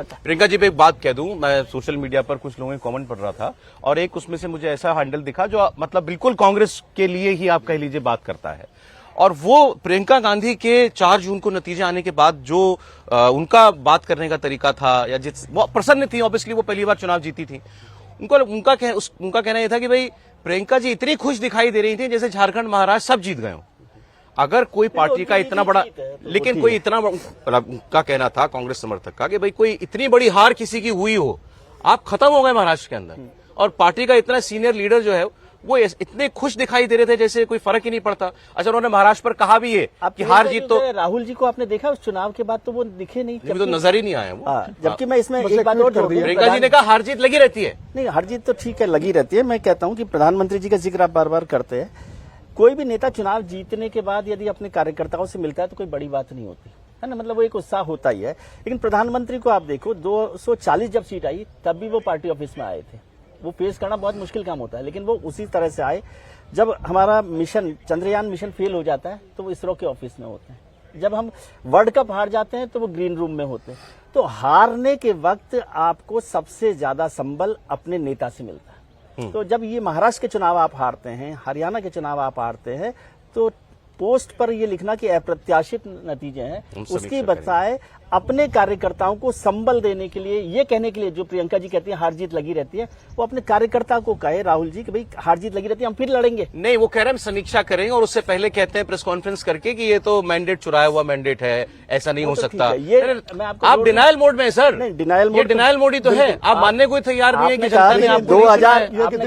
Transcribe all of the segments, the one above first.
प्रियंका जी, पे एक बात कह दूं, मैं सोशल मीडिया पर कुछ लोगों के कमेंट पढ़ रहा था और एक उसमें से मुझे ऐसा हैंडल दिखा जो मतलब बिल्कुल कांग्रेस के लिए ही आप कह लीजिए बात करता है, और वो प्रियंका गांधी के 4 जून को नतीजे आने के बाद जो उनका बात करने का तरीका था, या जिस वो प्रसन्न थी, ऑब्वियसली वो पहली बार चुनाव जीती थी, उनका कहना यह था कि भाई प्रियंका जी इतनी खुश दिखाई दे रही थी जैसे झारखंड महाराष्ट्र सब जीत गए हो। अगर कोई पार्टी का इतना बड़ा, लेकिन कोई इतना उनका कहना था कांग्रेस समर्थक का कि भाई कोई इतनी बड़ी हार किसी की हुई हो, आप खत्म हो गए महाराष्ट्र के अंदर, और पार्टी का इतना सीनियर लीडर जो है वो इतने खुश दिखाई दे रे थे जैसे कोई फर्क ही नहीं पड़ता। अच्छा, उन्होंने महाराष्ट्र पर कहा भी है कि हार जीत तो राहुल जी को आपने देखा उस चुनाव के बाद तो वो दिखे नहीं, तो नजर ही नहीं आया वो। जबकि मैं इसमें एक बात और जोड़ दूं, प्रियंका जी ने कहा हार जीत लगी रहती है। नहीं, हार जीत तो ठीक है, लगी रहती है। मैं कहता हूं कि प्रधानमंत्री जी का जिक्र आप बार बार करते हैं। कोई भी नेता चुनाव जीतने के बाद यदि अपने कार्यकर्ताओं से मिलता है तो कोई बड़ी बात नहीं होती है ना, मतलब वो एक उत्साह होता ही है। लेकिन प्रधानमंत्री को आप देखो, 240 जब सीट आई तब भी वो पार्टी ऑफिस में आए थे। वो फेस करना बहुत मुश्किल काम होता है, लेकिन वो उसी तरह से आए। जब हमारा मिशन चंद्रयान मिशन फेल हो जाता है तो वो इसरो के ऑफिस में होते हैं। जब हम वर्ल्ड कप हार जाते हैं तो वो ग्रीन रूम में होते हैं। तो हारने के वक्त आपको सबसे ज्यादा संबल अपने नेता से मिलता है। तो जब ये महाराष्ट्र के चुनाव आप हारते हैं, हरियाणा के चुनाव आप हारते हैं, तो पोस्ट पर ये लिखना कि अप्रत्याशित नतीजे हैं, उसकी बजाय अपने कार्यकर्ताओं को संबल देने के लिए, ये कहने के लिए जो प्रियंका जी कहती है हार जीत लगी रहती है, वो अपने कार्यकर्ता को कहे राहुल जी कि भाई हार जीत लगी रहती है, हम फिर लड़ेंगे। नहीं, वो कह रहे हैं हम समीक्षा करेंगे, और उससे पहले कहते हैं प्रेस कॉन्फ्रेंस करके कि ये तो मैंडेट चुराया हुआ मैंडेट है, ऐसा नहीं हो सकता। ये आप डिनायल मोड में है सर। नहीं, डिनायल मोड ही तो है। आप मानने को तैयार नहीं है कि जनता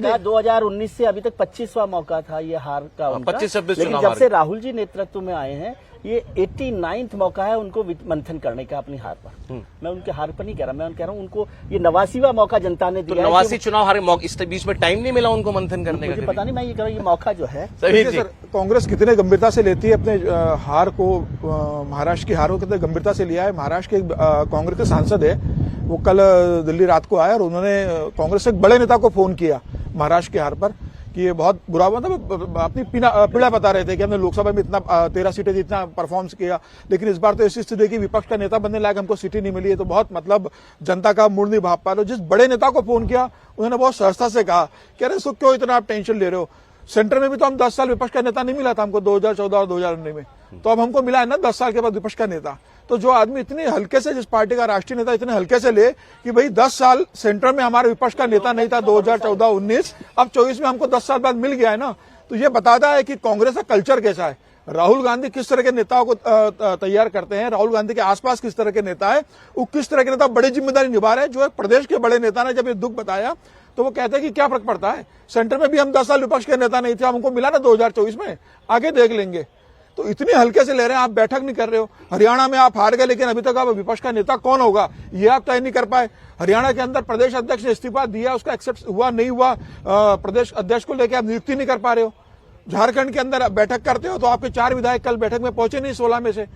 ने 2019 से अभी तक 25वां मौका था ये हार का, 25-26 लेकिन जब से राहुल जी नेतृत्व में आए हैं ये 89वां मौका है उनको मंथन करने का अपनी हार पर। मैं उनके हार पर नहीं कह रहा, मैं कह रहा हूँ उनको ये 89वां मौका जनता ने दिया। तो 89 चुनाव हारे, इस बीच में टाइम नहीं मिला उनको मंथन करने का? मुझे पता नहीं, मैं ये कह रहा हूँ ये मौका जो है। सर, कांग्रेस कितने गंभीरता से लेती है अपने हार को, महाराष्ट्र की हार को कितने गंभीरता से लिया है। महाराष्ट्र के कांग्रेस के सांसद है, वो कल दिल्ली रात को आए और उन्होंने कांग्रेस के एक बड़े नेता को फोन किया महाराष्ट्र की हार पर कि ये बहुत बुरा, मतलब अपनी पीड़ा बता रहे थे कि हमने लोकसभा में इतना 13 सीटें इतना परफॉर्मेंस किया, लेकिन इस बार तो ऐसी स्थिति कि विपक्ष का नेता बनने लायक हमको सीटें नहीं मिली है, तो बहुत मतलब जनता का मूड नहीं भाप पा रहे हो। जिस बड़े नेता को फोन किया उन्होंने बहुत सहजता से कहा कि अरे सो क्यों इतना आप टेंशन ले रहे हो, सेंटर में भी तो हम 10 साल विपक्ष का नेता नहीं मिला था हमको 2014 और 2019 में, तो अब हमको मिला है ना 10 साल के बाद विपक्ष का नेता। तो जो आदमी इतने हल्के से, जिस पार्टी का राष्ट्रीय नेता इतने हल्के से ले कि भाई 10 साल सेंटर में हमारे विपक्ष का नेता नहीं था 2014-19, अब 24 में हमको 10 साल बाद मिल गया है ना, तो ये बताता है कि कांग्रेस का कल्चर कैसा है। राहुल गांधी किस तरह के नेताओं को तैयार करते हैं, राहुल गांधी के आसपास किस तरह के नेता है, वो किस तरह के नेता बड़ी जिम्मेदारी निभा रहे हैं। जो एक प्रदेश के बड़े नेता ने जब ये दुख बताया तो वो कहते हैं कि क्या फर्क पड़ता है, सेंटर में भी हम 10 साल विपक्ष के नेता नहीं थे, हमको मिला ना 2024 में, आगे देख लेंगे। तो इतने हल्के से ले रहे हैं, आप बैठक नहीं कर रहे हो। हरियाणा में आप हार गए, लेकिन अभी तक आप विपक्ष का नेता कौन होगा ये आप तय नहीं कर पाए। हरियाणा के अंदर प्रदेश अध्यक्ष ने इस्तीफा दिया, उसका एक्सेप्ट हुआ नहीं हुआ, प्रदेश अध्यक्ष को लेकर आप नियुक्ति नहीं कर पा रहे हो। झारखंड के अंदर बैठक करते हो तो आपके 4 विधायक कल बैठक में पहुंचे नहीं 16 में से।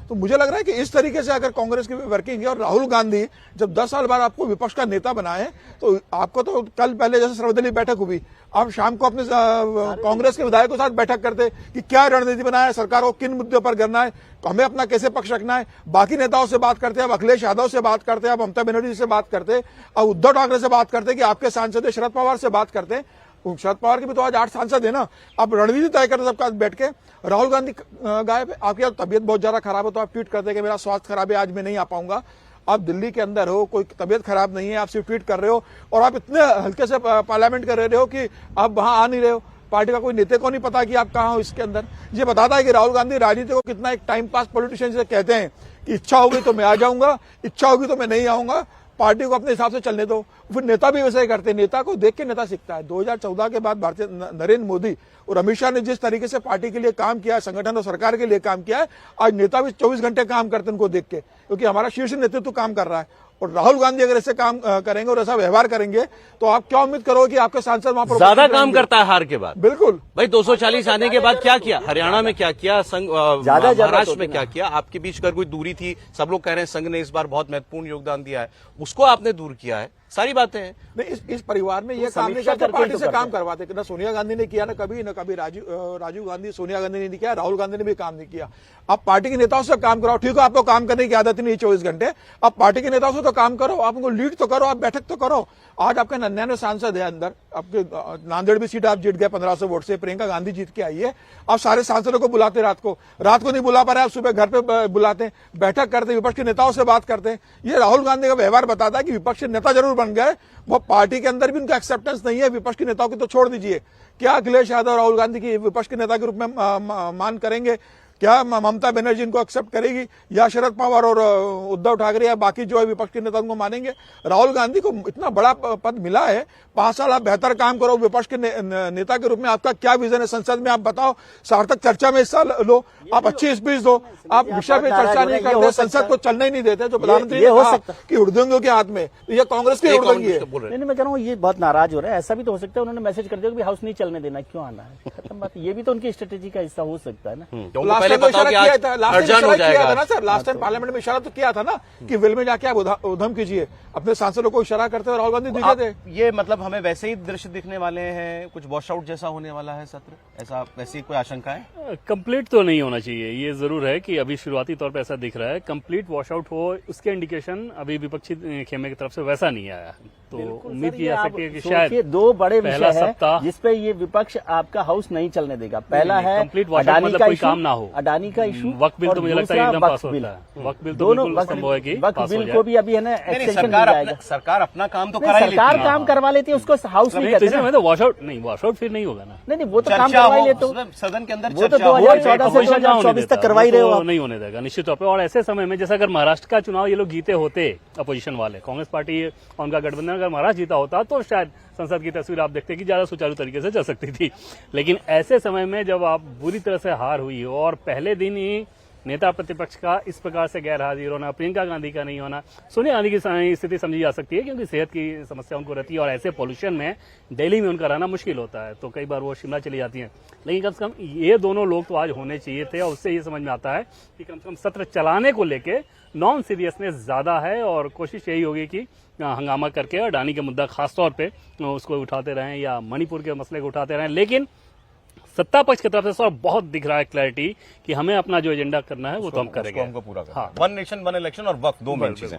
तो मुझे लग रहा है कि इस तरीके से अगर कांग्रेस की वर्किंग है, और राहुल गांधी जब 10 साल बाद आपको विपक्ष का नेता बनाए, तो आपको तो कल पहले जैसे सर्वदलीय बैठक हुई, आप शाम को अपने कांग्रेस के विधायकों के साथ बैठक करते कि क्या रणनीति बनाए, सरकार को किन मुद्दों पर करना है, हमें अपना कैसे पक्ष रखना है। बाकी नेताओं से बात करते, अब अखिलेश यादव से बात करते, अब ममता बनर्जी से बात करते, अब उद्धव ठाकरे से बात करते, कि आपके सांसद शरद पवार से बात करते। शरद पवार के भी तो आज 8 सांसद है ना, आप रणनीति तय करते सबका बैठ के। राहुल गांधी गायब है, आपकी तबियत बहुत ज्यादा खराब है तो आप ट्वीट करते कि मेरा स्वास्थ्य खराब है, आज मैं नहीं आ पाऊंगा। आप दिल्ली के अंदर हो, कोई तबियत खराब नहीं है, आप सिर्फ ट्वीट कर रहे हो, और आप इतने हल्के से पार्लियामेंट कर रहे हो कि आप वहां आ नहीं रहे हो। पार्टी का कोई नेता को नहीं पता कि आप कहां हो इसके अंदर। ये बताता है कि राहुल गांधी राजनीति को कितना एक टाइम पास पॉलिटिशियन से कहते हैं कि इच्छा होगी तो मैं आ जाऊंगा, इच्छा होगी तो मैं नहीं आऊंगा, पार्टी को अपने हिसाब से चलने दो। फिर नेता भी वैसे ही करते हैं, नेता को देख के नेता सीखता है। 2014 के बाद भारतीय नरेंद्र मोदी और अमित शाह ने जिस तरीके से पार्टी के लिए काम किया है, संगठन और सरकार के लिए काम किया है, आज नेता भी 24 घंटे काम करते हैं उनको देख के, क्योंकि हमारा शीर्ष नेतृत्व काम कर रहा है। और राहुल गांधी अगर ऐसे काम करेंगे और ऐसा व्यवहार करेंगे तो आप क्या उम्मीद करोगे कि आपके सांसद वहां पर ज्यादा काम करता है हार के बाद? बिल्कुल भाई, 240 आने के बाद क्या किया, हरियाणा में क्या किया, महाराष्ट्र में क्या किया, आपके बीच अगर कोई दूरी थी, सब लोग कह रहे हैं संघ ने इस बार बहुत महत्वपूर्ण योगदान दिया है, उसको आपने दूर किया है। सारी बातें हैं। नहीं, इस परिवार में ये काम नहीं समीक्षा करते, करके पार्टी तो से करते काम हैं। करवाते। न सोनिया गांधी ने किया, न कभी राजीव गांधी, सोनिया गांधी ने नहीं किया, राहुल गांधी ने भी काम नहीं किया। आप पार्टी के नेताओं से काम कराओ। ठीक है, आपको काम करने की आदत नहीं 24 घंटे, आप पार्टी के नेताओं से तो काम करो, आप उनको लीड तो करो, आप बैठक तो करो। आज आपके 99 सांसद है अंदर, आपके नांदेड़ भी सीट आप जीत गए 1500 वोट से, प्रियंका गांधी जीत के आई है। आप सारे सांसदों को बुलाते, रात को नहीं बुला पा रहे, आप सुबह घर पे बुलाते हैं, बैठक करते, विपक्ष के नेताओं से बात करते हैं। ये राहुल गांधी का व्यवहार बताता है कि विपक्ष के नेता जरूर बन गए, वो पार्टी के अंदर भी उनका एक्सेप्टेंस नहीं है। विपक्ष के नेताओं की तो छोड़ दीजिए, क्या अखिलेश यादव राहुल गांधी की विपक्ष के नेता के रूप में मान करेंगे? क्या ममता बनर्जी इनको एक्सेप्ट करेगी, या शरद पवार और उद्धव ठाकरे या बाकी जो है विपक्ष के नेता उनको मानेंगे? राहुल गांधी को इतना बड़ा पद मिला है, 5 साल आप बेहतर काम करो विपक्ष के नेता के रूप में। आपका क्या विजन है संसद में, आप बताओ। सार्थक चर्चा में हिस्सा लो, आप अच्छी स्पीच दो, आप विषय पे चर्चा नहीं करते, संसद को चलने ही नहीं देते। जो प्रधानमंत्री ने कहा कि हुड़दंगियों के हाथ में, ये कांग्रेस की हुड़दंगी है। नहीं, मैं कह रहा हूँ ये बहुत नाराज हो रहा है। ऐसा भी तो हो सकता है उन्होंने मैसेज कर दिया कि हाउस नहीं चलने देना, क्यों आना है, खत्म बात। ये भी तो उनकी स्ट्रेटेजी का हिस्सा हो सकता है ना। पहले बताओ कि आज अर्जन हो जाएगा ना सर, लास्ट टाइम पार्लियामेंट में इशारा तो किया था ना कि विल में जाके आप उधम कीजिए। अपने सांसदों को इशारा करते हुए राहुल गांधी दिखे थे। ये मतलब हमें वैसे ही दृश्य दिखने वाले हैं, कुछ वॉश आउट जैसा होने वाला है सत्र, ऐसा वैसी कोई आशंका है? कंप्लीट तो नहीं होना चाहिए। ये जरूर है कि अभी शुरुआती तौर पे ऐसा दिख रहा है, कंप्लीट वॉश आउट हो, उसके इंडिकेशन अभी विपक्षी खेमे की तरफ से वैसा नहीं आया। तो उम्मीद की जा सकती है कि शायद 2 बड़े पहला विषय सप्ताह है जिसपे ये विपक्ष आपका हाउस नहीं चलने देगा। पहला है कंप्लीट वॉश आउट अडानी मतलब का कोई इशू, काम ना हो। अडानी का इशू, वक्त बिल और तो मुझे लगता है दूसरा एकदम पास वक्फ बिल। होता है। वक्त बिल तो दोनों बिल्कुल संभव है कि वक्फ पास हो बिल जाए। को भी अभी है ना एक्सटेंशन मिल जाएगा। सरकार अपना काम तो नहीं, करा ही सरकार लेती है। काम करवा लेती है, उसको हाउस नहीं नहीं, कहते तो इसलिए ना। मैं तो वॉश आउट नहीं, वॉश आउट फिर नहीं होगा ना। नहीं, वो तो काम चर्चा करवा ही हो, लेते हो। उसमें सदन के अंदर वो तो चर्चा हो। 2014 से हमेशा कहाँ होने 2024 तक देता? करवा ही रहे हो वो आप। नहीं होने देगा निश्चित तौर पे। और ऐसे समय में जैसे अगर महाराष्ट्र का चुनाव ये लोग जीते होते, अपोजिशन वाले, कांग्रेस पार्टी और उनका गठबंधन अगर महाराष्ट्र जीता होता तो शायद संसद की तस्वीर आप देखते कि ज्यादा सुचारू तरीके से चल सकती थी। लेकिन ऐसे समय में जब आप बुरी तरह से हार हुई हो और पहले दिन ही नेता प्रतिपक्ष का इस प्रकार से गैर हाजिर होना, प्रियंका गांधी का नहीं होना, सोनिया गांधी की स्थिति समझी जा सकती है क्योंकि सेहत की समस्या उनको रहती है और ऐसे पॉल्यूशन में दिल्ली में उनका रहना मुश्किल होता है, तो कई बार वो शिमला चली जाती हैं। लेकिन कम से कम ये दोनों लोग तो आज होने चाहिए थे और उससे ये समझ में आता है कि कम से कम सत्र चलाने को लेके नॉन सीरियसनेस ज्यादा है और कोशिश यही होगी कि हंगामा करके अडानी का मुद्दा खासतौर पे उसको उठाते रहें या मणिपुर के मसले को उठाते रहें। लेकिन सत्ता पक्ष की तरफ से सर बहुत दिख रहा है क्लैरिटी कि हमें अपना जो एजेंडा करना है वो तो हम करेंगे। हमको पूरा करना है। वन नेशन वन इलेक्शन और वक्त, 2 मेन चीजें।